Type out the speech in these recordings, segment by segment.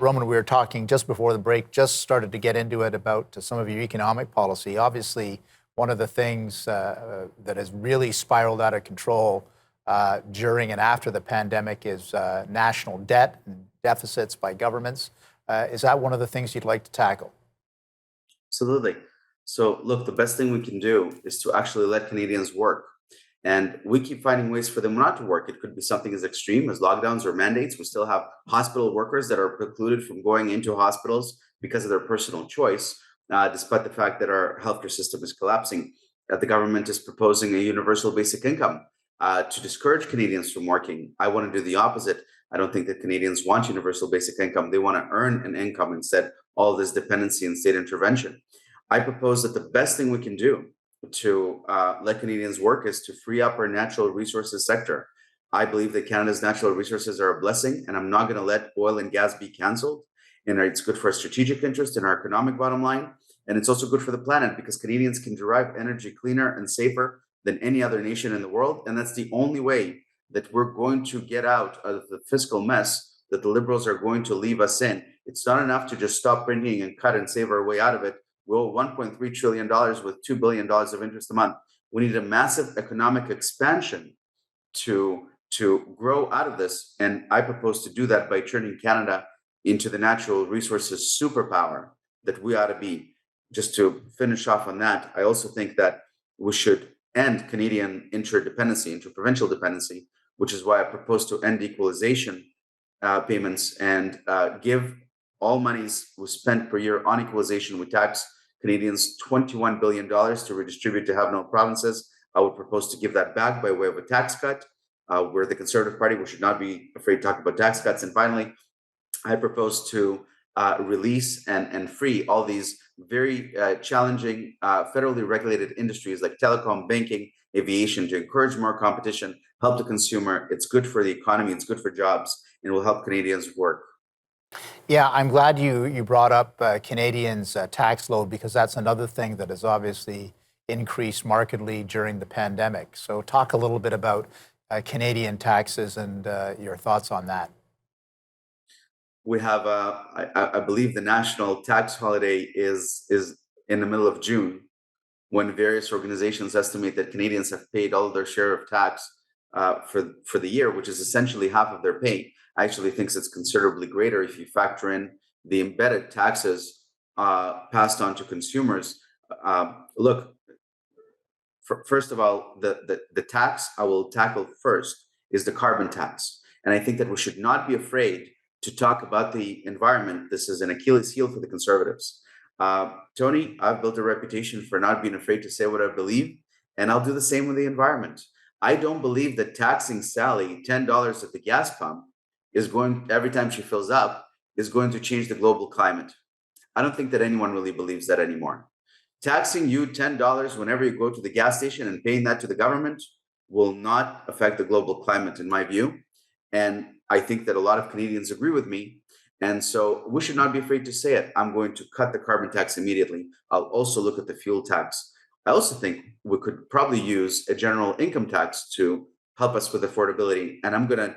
Roman, we were talking just before the break, just started to get into it about some of your economic policy. Obviously, one of the things that has really spiraled out of control during and after the pandemic is national debt and deficits by governments. Is that one of the things you'd like to tackle? Absolutely. So, look, the best thing we can do is to actually let Canadians work. And we keep finding ways for them not to work. It could be something as extreme as lockdowns or mandates. We still have hospital workers that are precluded from going into hospitals because of their personal choice, despite the fact that our healthcare system is collapsing. The government is proposing a universal basic income to discourage Canadians from working. I want to do the opposite. I don't think that Canadians want universal basic income. They want to earn an income instead, all this dependency and state intervention. I propose that the best thing we can do to let Canadians work is to free up our natural resources sector. I believe that Canada's natural resources are a blessing, and I'm not going to let oil and gas be cancelled. And it's good for our strategic interest and our economic bottom line. And it's also good for the planet because Canadians can derive energy cleaner and safer than any other nation in the world. And that's the only way that we're going to get out of the fiscal mess that the Liberals are going to leave us in. It's not enough to just stop printing and cut and save our way out of it. We owe $1.3 trillion with $2 billion of interest a month. We need a massive economic expansion to grow out of this. And I propose to do that by turning Canada into the natural resources superpower that we ought to be. Just to finish off on that, I also think that we should end Canadian interdependency, interprovincial dependency, which is why I propose to end equalization payments and give all monies we spent per year on equalization. We tax Canadians $21 billion to redistribute to have no provinces. I would propose to give that back by way of a tax cut. We're the Conservative Party. We should not be afraid to talk about tax cuts. And finally, I propose to release and free all these very challenging federally regulated industries like telecom, banking, aviation to encourage more competition, help the consumer. It's good for the economy, it's good for jobs, and will help Canadians work. Yeah, I'm glad you brought up Canadians' tax load because that's another thing that has obviously increased markedly during the pandemic. So, talk a little bit about Canadian taxes and your thoughts on that. We have, I believe, the national tax holiday is in the middle of June, when various organizations estimate that Canadians have paid all of their share of tax for the year, which is essentially half of their pay. I actually think it's considerably greater if you factor in the embedded taxes passed on to consumers. Look, first of all, the tax I will tackle first is the carbon tax. And I think that we should not be afraid to talk about the environment. This is an Achilles heel for the Conservatives. Tony, I've built a reputation for not being afraid to say what I believe, and I'll do the same with the environment. I don't believe that taxing Sally $10 at the gas pump is going every time she fills up is going to change the global climate. I don't think that anyone really believes that anymore. Taxing you $10 whenever you go to the gas station and paying that to the government will not affect the global climate, in my view. And I think that a lot of Canadians agree with me. And so we should not be afraid to say it. I'm going to cut the carbon tax immediately. I'll also look at the fuel tax. I also think we could probably use a general income tax to help us with affordability. And I'm going to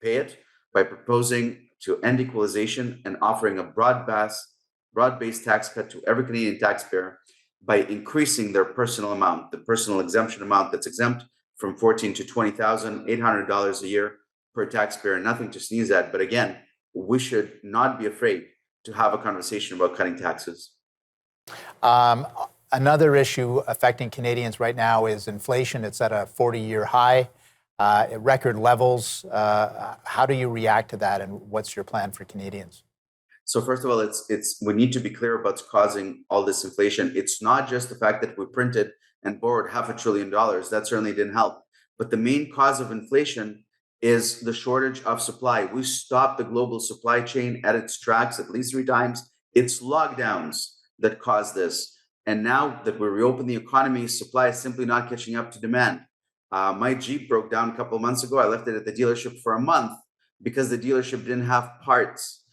pay it by proposing to end equalization and offering a broad-based tax cut to every Canadian taxpayer by increasing their personal amount, the personal exemption amount that's exempt from $14,000 to $20,800 a year per taxpayer. Nothing to sneeze at. But again, we should not be afraid to have a conversation about cutting taxes. Another issue affecting Canadians right now is inflation. It's at a 40-year high, at record levels. How do you react to that, and what's your plan for Canadians? So first of all, it's we need to be clear about what's causing all this inflation. It's not just the fact that we printed and borrowed $500 billion. That certainly didn't help. But the main cause of inflation is the shortage of supply. We stopped the global supply chain at its tracks at least 3 times. It's lockdowns that caused this. And now that we reopen the economy, supply is simply not catching up to demand. My Jeep broke down a couple of months ago. I left it at the dealership for a month because the dealership didn't have parts.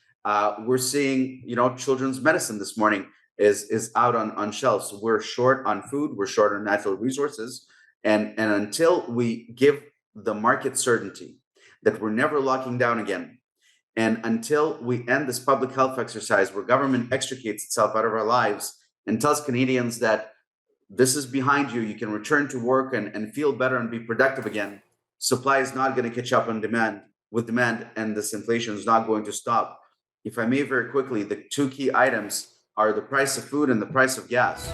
We're seeing, children's medicine this morning is out on shelves. We're short on food. We're short on natural resources. And until we give the market certainty that we're never locking down again, And until we end this public health exercise where government extricates itself out of our lives and tells Canadians that this is behind you, you can return to work and feel better and be productive again, supply is not going to catch up on demand, and this inflation is not going to stop. If I may very quickly, the two key items are the price of food and the price of gas.